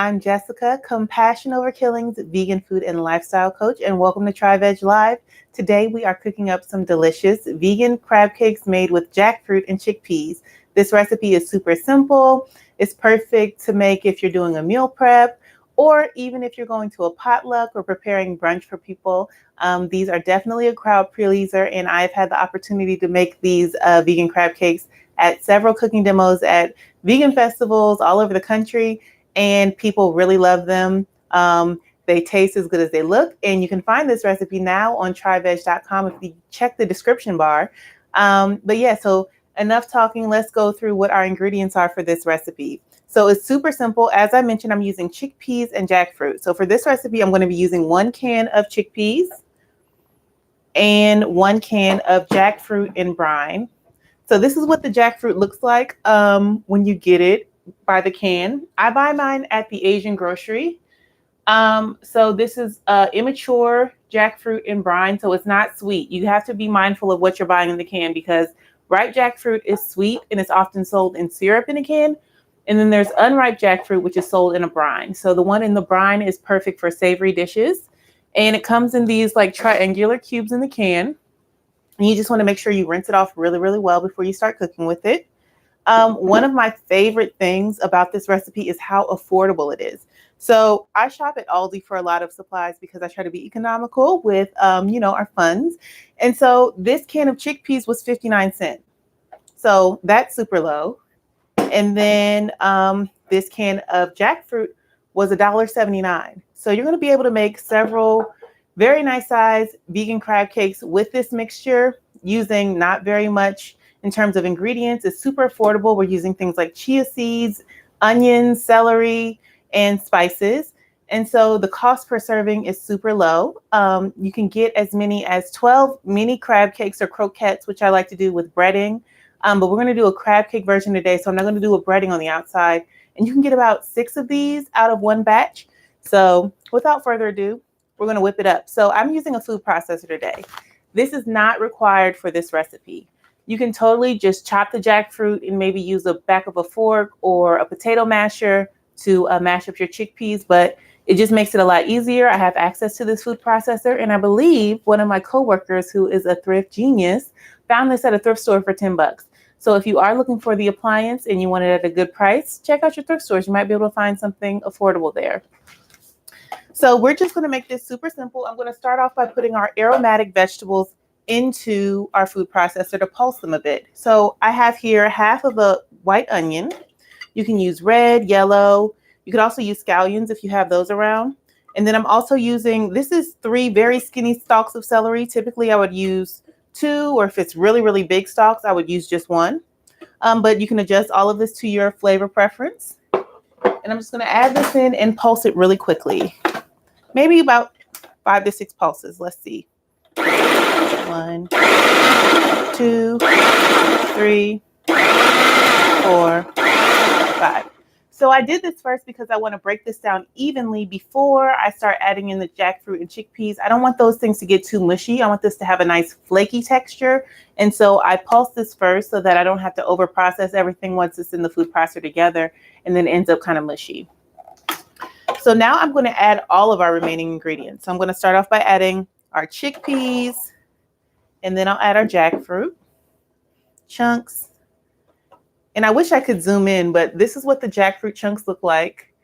I'm Jessica, Compassion Over Killing's vegan food and lifestyle coach, and welcome to TryVeg Live. Today we are cooking up some delicious vegan crab cakes made with jackfruit and chickpeas. This recipe is super simple. It's perfect to make if you're doing a meal prep or even if you're going to a potluck or preparing brunch for people. These are definitely a crowd pleaser, and I've had the opportunity to make these vegan crab cakes at several cooking demos at vegan festivals all over the country. And people really love them. They taste as good as they look. And you can find this recipe now on tryveg.com if you check the description bar. But yeah, so enough talking. Let's go through what our ingredients are for this recipe. So it's super simple. As I mentioned, I'm using chickpeas and jackfruit. So for this recipe, I'm going to be using 1 can of chickpeas and 1 can of jackfruit in brine. So this is what the jackfruit looks like when you get it by the can. I buy mine at the Asian grocery. So this is immature jackfruit in brine, so it's not sweet. You have to be mindful of what you're buying in the can because ripe jackfruit is sweet and it's often sold in syrup in a can. And then there's unripe jackfruit, which is sold in a brine. So the one in the brine is perfect for savory dishes. And it comes in these like triangular cubes in the can. And you just want to make sure you rinse it off really, really well before you start cooking with it. One of my favorite things about this recipe is how affordable it is. So I shop at Aldi for a lot of supplies because I try to be economical with, our funds. And so this can of chickpeas was 59 cents. So that's super low. And then this can of jackfruit was $1.79. So you're going to be able to make several very nice size vegan crab cakes with this mixture using not very much in terms of ingredients. It's super affordable. We're using things like chia seeds, onions, celery, and spices. And so the cost per serving is super low. You can get as many as 12 mini crab cakes or croquettes, which I like to do with breading. But we're going to do a crab cake version today, so I'm not going to do a breading on the outside. And you can get about 6 of these out of one batch. So without further ado, we're going to whip it up. So I'm using a food processor today. This is not required for this recipe. You can totally just chop the jackfruit and maybe use the back of a fork or a potato masher to mash up your chickpeas, but it just makes it a lot easier. I have access to this food processor, and I believe one of my coworkers who is a thrift genius found this at a thrift store for $10. So if you are looking for the appliance and you want it at a good price, check out your thrift stores. You might be able to find something affordable there. So we're just going to make this super simple. I'm going to start off by putting our aromatic vegetables into our food processor to pulse them a bit. So I have here half of a white onion. You can use red, yellow. You could also use scallions if you have those around. And then I'm also using, this is 3 very skinny stalks of celery. Typically I would use 2, or if it's really, really big stalks, I would use just 1. But you can adjust all of this to your flavor preference. And I'm just going to add this in and pulse it really quickly. Maybe about 5 to 6 pulses. Let's see. 1, 2, 3, 4, 5. So I did this first because I want to break this down evenly before I start adding in the jackfruit and chickpeas. I don't want those things to get too mushy. I want this to have a nice flaky texture. And so I pulse this first so that I don't have to over process everything once it's in the food processor together and then it ends up kind of mushy. So now I'm going to add all of our remaining ingredients. So I'm going to start off by adding our chickpeas, and then I'll add our jackfruit chunks. And I wish I could zoom in, but this is what the jackfruit chunks look like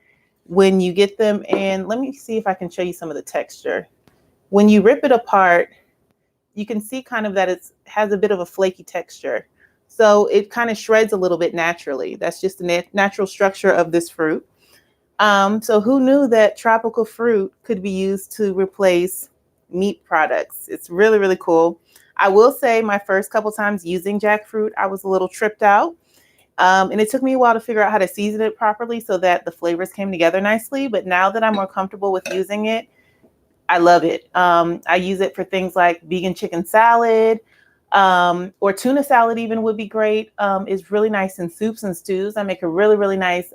when you get them. And let me see if I can show you some of the texture. When you rip it apart, you can see kind of that it has a bit of a flaky texture. So it kind of shreds a little bit naturally. That's just the natural structure of this fruit. So who knew that tropical fruit could be used to replace meat products? It's really, really cool. I will say my first couple times using jackfruit, I was a little tripped out. And it took me a while to figure out how to season it properly so that the flavors came together nicely. But now that I'm more comfortable with using it, I love it. I use it for things like vegan chicken salad, or tuna salad even would be great. It's really nice in soups and stews. I make a really, really nice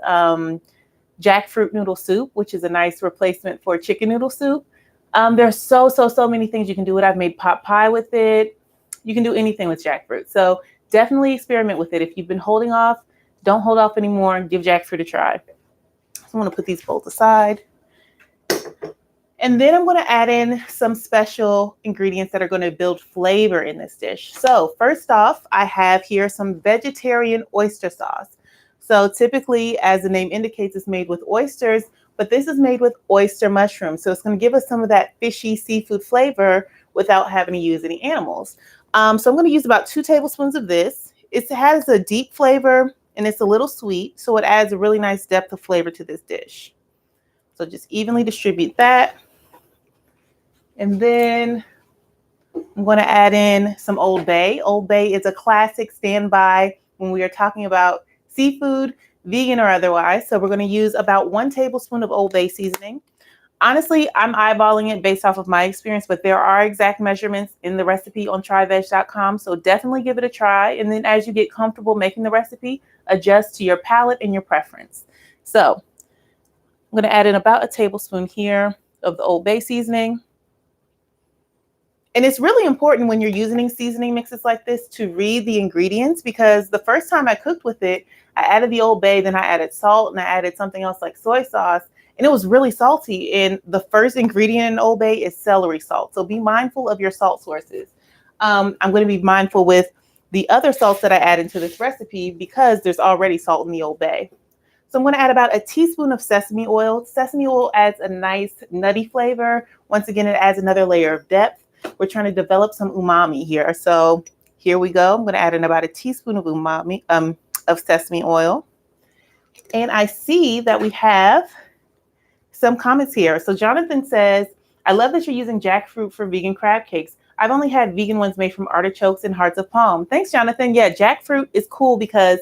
jackfruit noodle soup, which is a nice replacement for chicken noodle soup. There's so many things you can do with it. I've made pot pie with it. You can do anything with jackfruit. So definitely experiment with it. If you've been holding off, don't hold off anymore. Give jackfruit a try. So I'm going to put these bowls aside. And then I'm going to add in some special ingredients that are going to build flavor in this dish. So first off, I have here some vegetarian oyster sauce. So typically, as the name indicates, it's made with oysters, but this is made with oyster mushrooms. So it's going to give us some of that fishy seafood flavor without having to use any animals. So I'm going to use about 2 tablespoons of this. It has a deep flavor and it's a little sweet, so it adds a really nice depth of flavor to this dish. So just evenly distribute that. And then I'm going to add in some Old Bay. Old Bay is a classic standby when we are talking about seafood, vegan or otherwise. So we're going to use about 1 tablespoon of Old Bay seasoning. Honestly, I'm eyeballing it based off of my experience, but there are exact measurements in the recipe on TryVeg.com. So definitely give it a try. And then as you get comfortable making the recipe, adjust to your palate and your preference. So I'm going to add in about 1 tablespoon here of the Old Bay seasoning. And it's really important when you're using seasoning mixes like this to read the ingredients, because the first time I cooked with it, I added the Old Bay, then I added salt and I added something else like soy sauce, and it was really salty. And the first ingredient in Old Bay is celery salt. So be mindful of your salt sources. I'm going to be mindful with the other salts that I add into this recipe because there's already salt in the Old Bay. So I'm going to add about 1 teaspoon of sesame oil. Sesame oil adds a nice nutty flavor. Once again, it adds another layer of depth. We're trying to develop some umami here. So here we go. I'm going to add in about 1 teaspoon of umami, of sesame oil. And I see that we have some comments here. So Jonathan says, I love that you're using jackfruit for vegan crab cakes. I've only had vegan ones made from artichokes and hearts of palm. Thanks, Jonathan. Yeah, jackfruit is cool because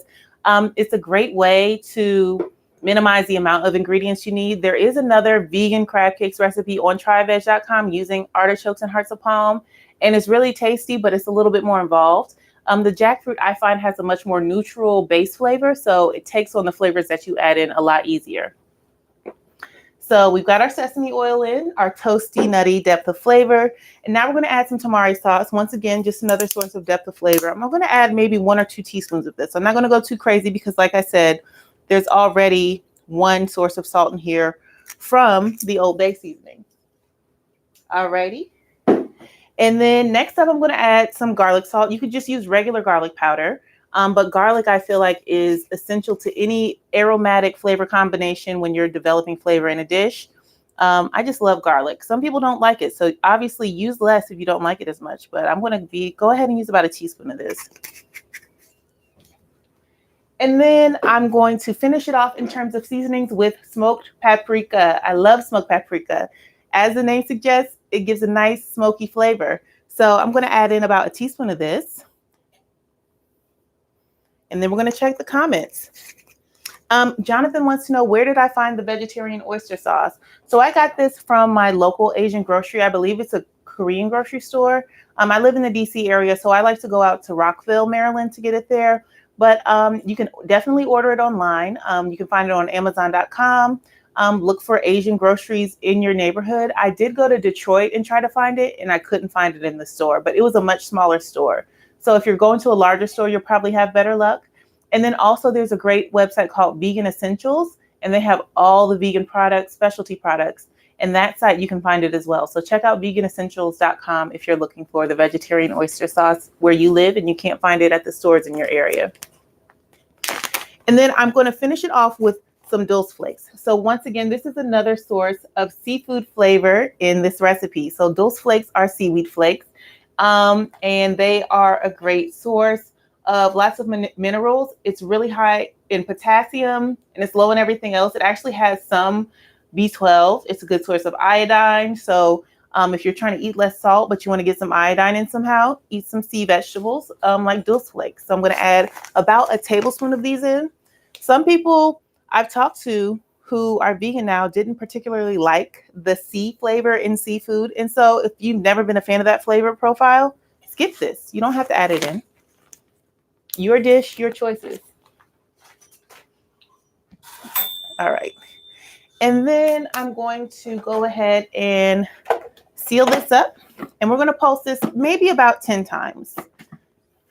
it's a great way to minimize the amount of ingredients you need. There is another vegan crab cakes recipe on TryVeg.com using artichokes and hearts of palm, and it's really tasty, but it's a little bit more involved. The jackfruit I find has a much more neutral base flavor, so it takes on the flavors that you add in a lot easier. So we've got our sesame oil in, our toasty, nutty depth of flavor. And now we're going to add some tamari sauce. Once again, just another source of depth of flavor. I'm going to add maybe 1 or 2 teaspoons of this. I'm not going to go too crazy because, like I said, there's already 1 source of salt in here from the Old Bay seasoning. Alrighty. And then next up, I'm going to add some garlic salt. You could just use regular garlic powder. But garlic, I feel like, is essential to any aromatic flavor combination when you're developing flavor in a dish. I just love garlic. Some people don't like it. So obviously use less if you don't like it as much. But I'm going to go ahead and use about 1 teaspoon of this. And then I'm going to finish it off in terms of seasonings with smoked paprika. I love smoked paprika. As the name suggests, it gives a nice smoky flavor. So I'm going to add in about 1 teaspoon of this. And then we're going to check the comments. Jonathan wants to know, where did I find the vegetarian oyster sauce? So I got this from my local Asian grocery. I believe it's a Korean grocery store. I live in the DC area, so I like to go out to Rockville, Maryland to get it there. But you can definitely order it online. You can find it on Amazon.com. Look for Asian groceries in your neighborhood. I did go to Detroit and try to find it, and I couldn't find it in the store, but it was a much smaller store. So if you're going to a larger store, you'll probably have better luck. And then also there's a great website called Vegan Essentials, and they have all the vegan products, specialty products. And that site, you can find it as well. So check out veganessentials.com if you're looking for the vegetarian oyster sauce where you live and you can't find it at the stores in your area. And then I'm going to finish it off with some dulse flakes. So once again, this is another source of seafood flavor in this recipe. So dulse flakes are seaweed flakes. And they are a great source of lots of minerals. It's really high in potassium and it's low in everything else. It actually has some B12. It's a good source of iodine. So if you're trying to eat less salt, but you want to get some iodine in somehow, eat some sea vegetables like dulse flakes. So I'm going to add about 1 tablespoon of these in. Some people I've talked to who are vegan now didn't particularly like the sea flavor in seafood. And so if you've never been a fan of that flavor profile, skip this. You don't have to add it in. Your dish, your choices. All right. And then I'm going to go ahead and seal this up. And we're going to pulse this maybe about 10 times.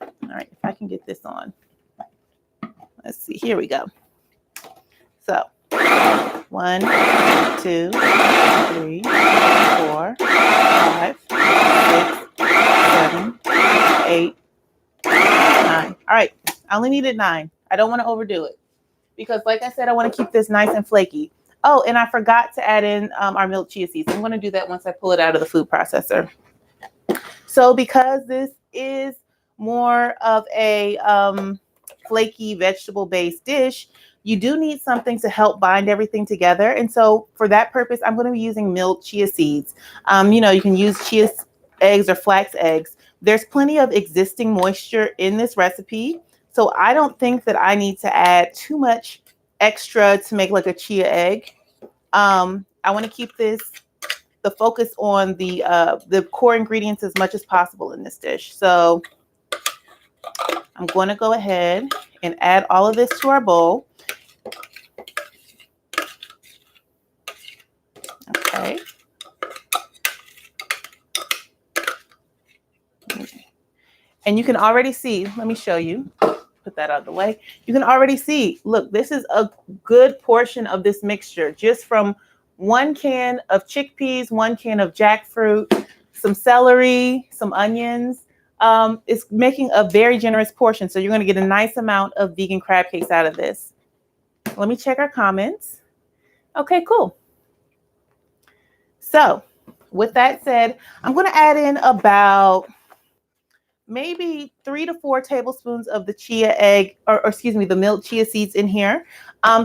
All right, if I can get this on. Let's see, here we go. So 1, 2, 3, 4, 5, 6, 7, 8, 9. All right, I only needed 9. I don't want to overdo it because, like I said, I want to keep this nice and flaky. Oh, and I forgot to add in our milk chia seeds. I'm going to do that once I pull it out of the food processor. So because this is more of a flaky vegetable-based dish, you do need something to help bind everything together. And so for that purpose, I'm going to be using milled chia seeds. You can use chia eggs or flax eggs. There's plenty of existing moisture in this recipe. So I don't think that I need to add too much extra to make like a chia egg. I want to keep the focus on the core ingredients as much as possible in this dish. So I'm going to go ahead and add all of this to our bowl. Okay. And you can already see, let me show you, put that out of the way. You can already see, look, this is a good portion of this mixture just from 1 can of chickpeas, 1 can of jackfruit, some celery, some onions. It's making a very generous portion. So you're going to get a nice amount of vegan crab cakes out of this. Let me check our comments. Okay, cool. So with that said, I'm going to add in about maybe 3 to 4 tablespoons of the chia egg, or excuse me, the milled chia seeds in here.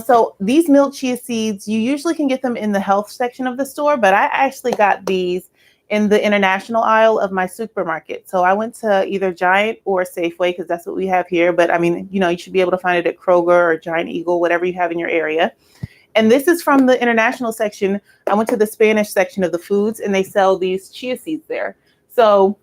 So these milled chia seeds, you usually can get them in the health section of the store, but I actually got these in the international aisle of my supermarket. So I went to either Giant or Safeway because that's what we have here. But I mean, you should be able to find it at Kroger or Giant Eagle, whatever you have in your area. And this is from the international section. I went to the Spanish section of the foods and they sell these chia seeds there. So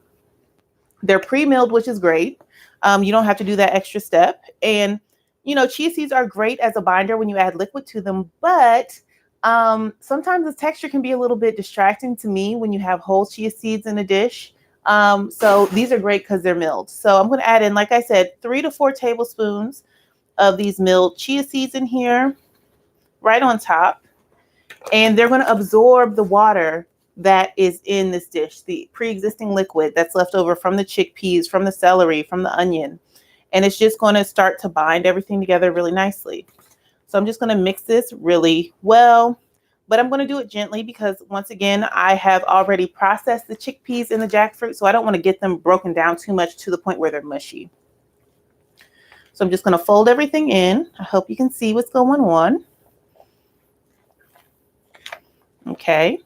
they're pre-milled, which is great. You don't have to do that extra step. And, chia seeds are great as a binder when you add liquid to them. But sometimes the texture can be a little bit distracting to me when you have whole chia seeds in a dish. So these are great because they're milled. So I'm going to add in, like I said, 3 to 4 tablespoons of these milled chia seeds in here, right on top. And they're going to absorb the water that is in this dish, the pre-existing liquid that's left over from the chickpeas, from the celery, from the onion. And it's just going to start to bind everything together really nicely. So I'm just going to mix this really well, but I'm going to do it gently because once again, I have already processed the chickpeas and the jackfruit, so I don't want to get them broken down too much to the point where they're mushy. So I'm just going to fold everything in. I hope you can see what's going on. Okay.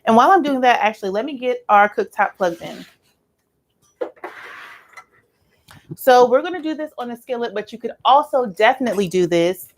And while I'm doing that, actually, let me get our cooktop plugged in. So we're going to do this on a skillet, but you could also definitely do this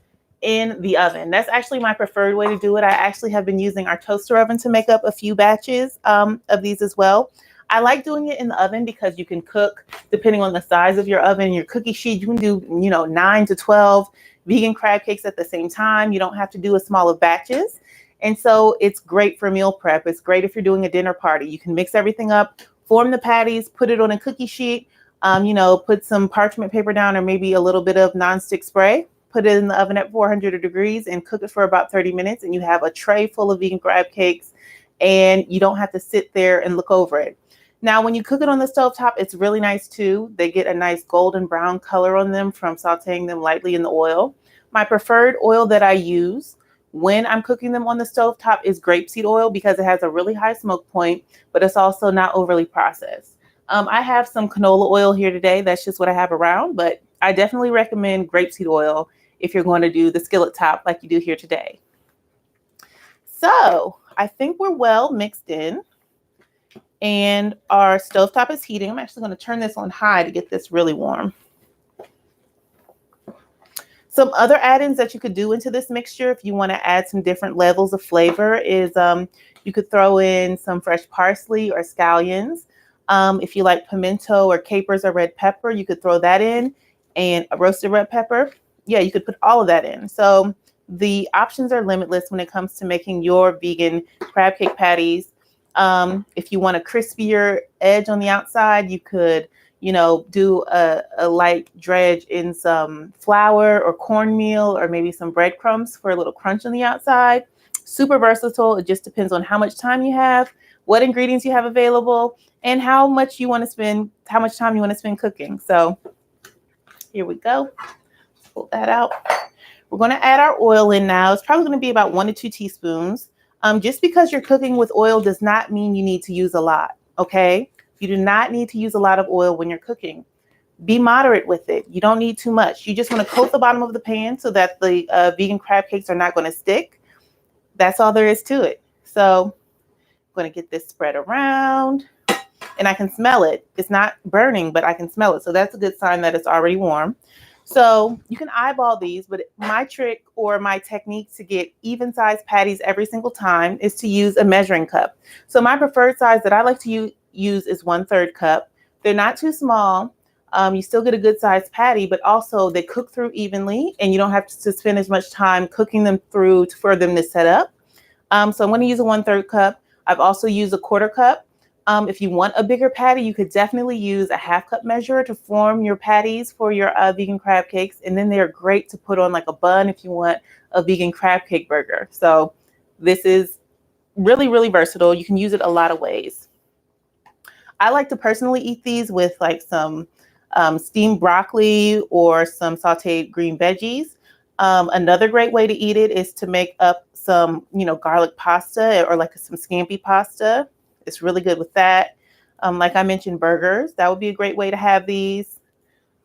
in the oven. That's actually my preferred way to do it. I actually have been using our toaster oven to make up a few batches of these as well. I like doing it in the oven because you can cook, depending on the size of your oven, your cookie sheet, you can do, 9 to 12 vegan crab cakes at the same time. You don't have to do as small of batches. And so it's great for meal prep. It's great if you're doing a dinner party. You can mix everything up, form the patties, put it on a cookie sheet, put some parchment paper down or maybe a little bit of nonstick spray, put it in the oven at 400 degrees and cook it for about 30 minutes. And you have a tray full of vegan crab cakes and you don't have to sit there and look over it. Now, when you cook it on the stovetop, it's really nice too. They get a nice golden brown color on them from sauteing them lightly in the oil. My preferred oil that I use when I'm cooking them on the stovetop is grapeseed oil because it has a really high smoke point, but it's also not overly processed. I have some canola oil here today. That's just what I have around, but I definitely recommend grapeseed oil if you're going to do the skillet top like you do here today. So I think we're well mixed in and our stovetop is heating. I'm actually going to turn this on high to get this really warm. Some other add-ins that you could do into this mixture if you want to add some different levels of flavor is you could throw in some fresh parsley or scallions. If you like pimento or capers or red pepper, you could throw that in, and a roasted red pepper. Yeah, you could put all of that in. So the options are limitless when it comes to making your vegan crab cake patties. If you want a crispier edge on the outside, you could do a light dredge in some flour or cornmeal or maybe some breadcrumbs for a little crunch on the outside. Super versatile. It just depends on how much time you have, what ingredients you have available, and how much time you want to spend cooking. So here we go. Let's pull that out. We're going to add our oil in now. It's probably going to be about 1 to 2 teaspoons. Just because you're cooking with oil does not mean you need to use a lot, okay? You do not need to use a lot of oil when you're cooking. Be moderate with it. You don't need too much. You just want to coat the bottom of the pan so that the vegan crab cakes are not going to stick. That's all there is to it. So I'm going to get this spread around, and I can smell it. It's not burning, but I can smell it. So that's a good sign that it's already warm. So you can eyeball these, but my trick or my technique to get even sized patties every single time is to use a measuring cup. So my preferred size that I like to use is 1/3 cup. They're not too small. You still get a good sized patty, but also they cook through evenly and you don't have to spend as much time cooking them through for them to set up. So I'm going to use a 1/3 cup. I've also used a 1/4 cup. If you want a bigger patty, you could definitely use a 1/2 cup measure to form your patties for your vegan crab cakes. And then they're great to put on like a bun if you want a vegan crab cake burger. So this is really, really versatile. You can use it a lot of ways. I like to personally eat these with like some steamed broccoli or some sauteed green veggies. Another great way to eat it is to make up some, garlic pasta or like some scampi pasta. It's really good with that. Like I mentioned, burgers. That would be a great way to have these.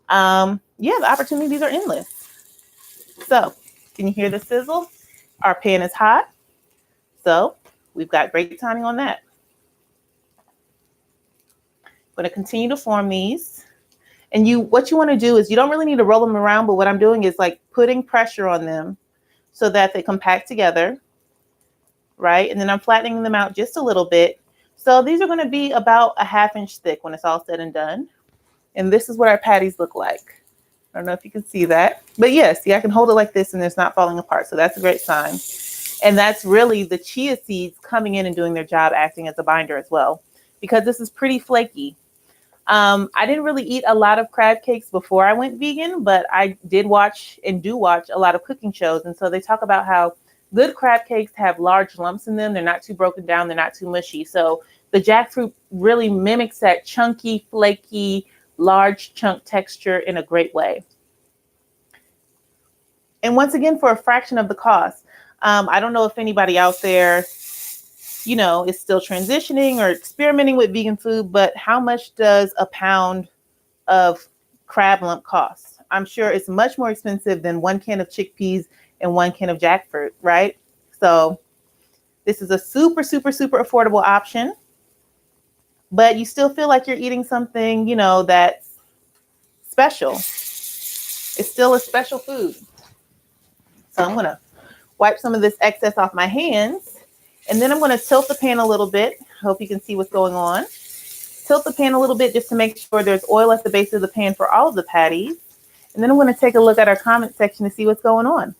The opportunities are endless. So, can you hear the sizzle? Our pan is hot. So, we've got great timing on that. I'm going to continue to form these. And what you want to do is you don't really need to roll them around, but what I'm doing is like putting pressure on them so that they compact together, right? And then I'm flattening them out just a little bit. So these are going to be about a 1/2 inch thick when it's all said and done. And this is what our patties look like. I don't know if you can see that, but yes, I can hold it like this and it's not falling apart. So that's a great sign. And that's really the chia seeds coming in and doing their job, acting as a binder as well, because this is pretty flaky. I didn't really eat a lot of crab cakes before I went vegan, but I did watch and do watch a lot of cooking shows. And so they talk about how good crab cakes have large lumps in them. They're not too broken down. They're not too mushy. So the jackfruit really mimics that chunky, flaky, large chunk texture in a great way. And once again, for a fraction of the cost. I don't know if anybody out there, is still transitioning or experimenting with vegan food, but how much does a pound of crab lump cost? I'm sure it's much more expensive than 1 can of chickpeas and 1 can of jackfruit, right? So this is a super, super, super affordable option, but you still feel like you're eating something, that's special. It's still a special food. So I'm going to wipe some of this excess off my hands. And then I'm going to tilt the pan a little bit. Hope you can see what's going on. Tilt the pan a little bit just to make sure there's oil at the base of the pan for all of the patties. And then I'm going to take a look at our comment section to see what's going on.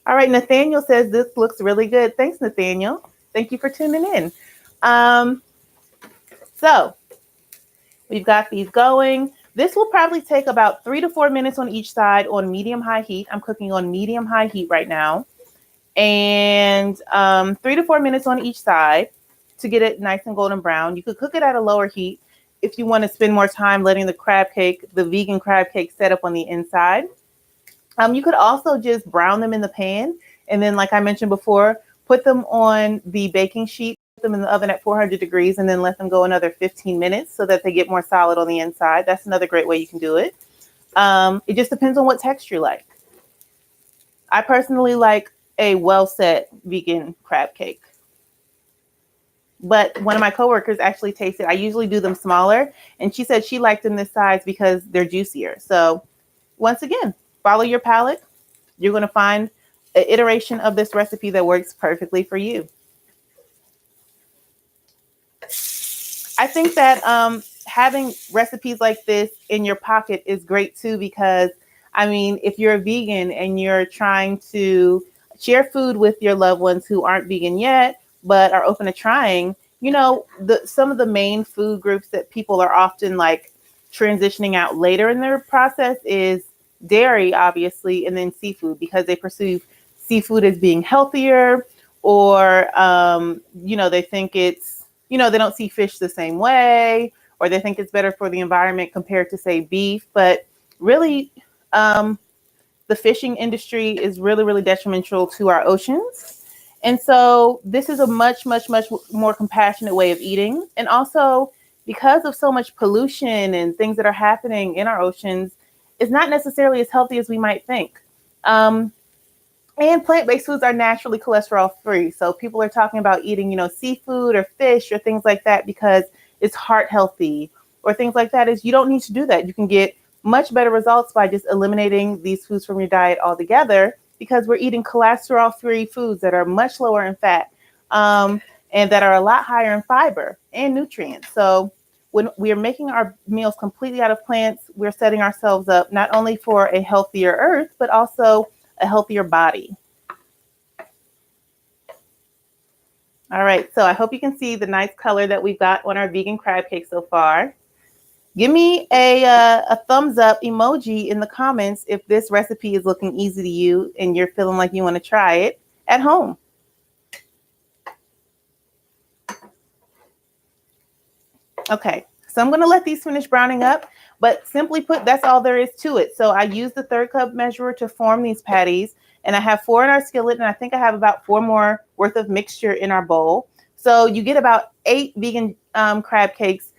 All right, Nathaniel says this looks really good. Thanks, Nathaniel. Thank you for tuning in. So we've got these going. This will probably take about 3 to 4 minutes on each side on medium-high heat. I'm cooking on medium-high heat right now. And 3 to 4 minutes on each side to get it nice and golden brown. You could cook it at a lower heat if you want to spend more time letting the vegan crab cake set up on the inside. You could also just brown them in the pan. And then, like I mentioned before, put them on the baking sheet, put them in the oven at 400 degrees, and then let them go another 15 minutes so that they get more solid on the inside. That's another great way you can do it. It just depends on what texture you like. I personally like a well-set vegan crab cake. But one of my coworkers actually tasted, I usually do them smaller, and she said she liked them this size because they're juicier. So once again, follow your palate. You're going to find an iteration of this recipe that works perfectly for you. I think that having recipes like this in your pocket is great too, because if you're a vegan and you're trying to share food with your loved ones who aren't vegan yet, but are open to trying, some of the main food groups that people are often like transitioning out later in their process is dairy, obviously, and then seafood, because they perceive seafood as being healthier, or they think they don't see fish the same way, or they think it's better for the environment compared to, say, beef. But really, the fishing industry is really, really detrimental to our oceans. And so this is a much, much, much more compassionate way of eating. And also, because of so much pollution and things that are happening in our oceans, it's not necessarily as healthy as we might think. And plant-based foods are naturally cholesterol free. So people are talking about eating, seafood or fish or things like that because it's heart healthy, or things like that. Is you don't need to do that. You can get much better results by just eliminating these foods from your diet altogether, because we're eating cholesterol free foods that are much lower in fat, and that are a lot higher in fiber and nutrients. So when we are making our meals completely out of plants, we're setting ourselves up not only for a healthier earth, but also a healthier body. All right, so I hope you can see the nice color that we've got on our vegan crab cake so far. Give me a thumbs up emoji in the comments if this recipe is looking easy to you and you're feeling like you want to try it at home. Okay, so I'm going to let these finish browning up, but simply put, that's all there is to it. So I use the 1/3 cup measure to form these patties, and I have 4 in our skillet, and I think I have about 4 more worth of mixture in our bowl. So you get about 8 vegan crab cakes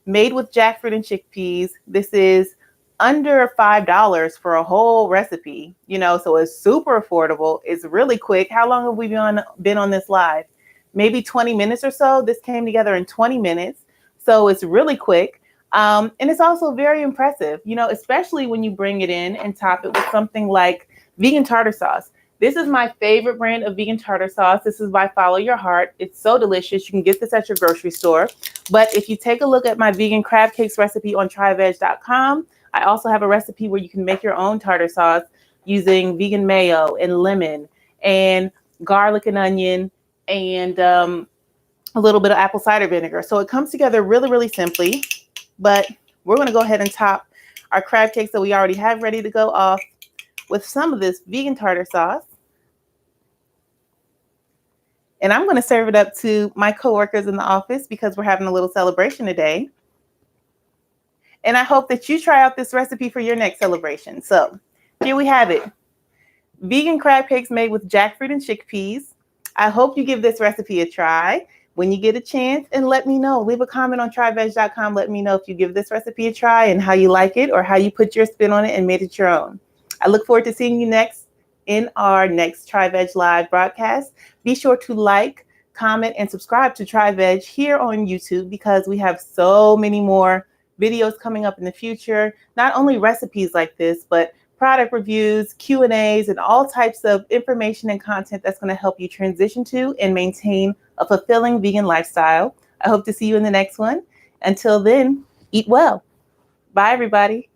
made with jackfruit and chickpeas. This is under $5 for a whole recipe, so it's super affordable. It's really quick. How long have we been on this live? Maybe 20 minutes or so. This came together in 20 minutes. So it's really quick. And it's also very impressive, especially when you bring it in and top it with something like vegan tartar sauce. This is my favorite brand of vegan tartar sauce. This is by Follow Your Heart. It's so delicious. You can get this at your grocery store. But if you take a look at my vegan crab cakes recipe on TryVeg.com, I also have a recipe where you can make your own tartar sauce using vegan mayo and lemon and garlic and onion and a little bit of apple cider vinegar. So it comes together really, really simply. But we're going to go ahead and top our crab cakes that we already have ready to go off with some of this vegan tartar sauce. And I'm going to serve it up to my coworkers in the office because we're having a little celebration today. And I hope that you try out this recipe for your next celebration. So here we have it. Vegan crab cakes made with jackfruit and chickpeas. I hope you give this recipe a try when you get a chance, and let me know. Leave a comment on TryVeg.com. Let me know if you give this recipe a try and how you like it, or how you put your spin on it and made it your own. I look forward to seeing you next in our next TryVeg Live broadcast. Be sure to like, comment, and subscribe to TryVeg here on YouTube, because we have so many more videos coming up in the future. Not only recipes like this, but product reviews, Q&As, and all types of information and content that's going to help you transition to and maintain a fulfilling vegan lifestyle. I hope to see you in the next one. Until then, eat well. Bye, everybody.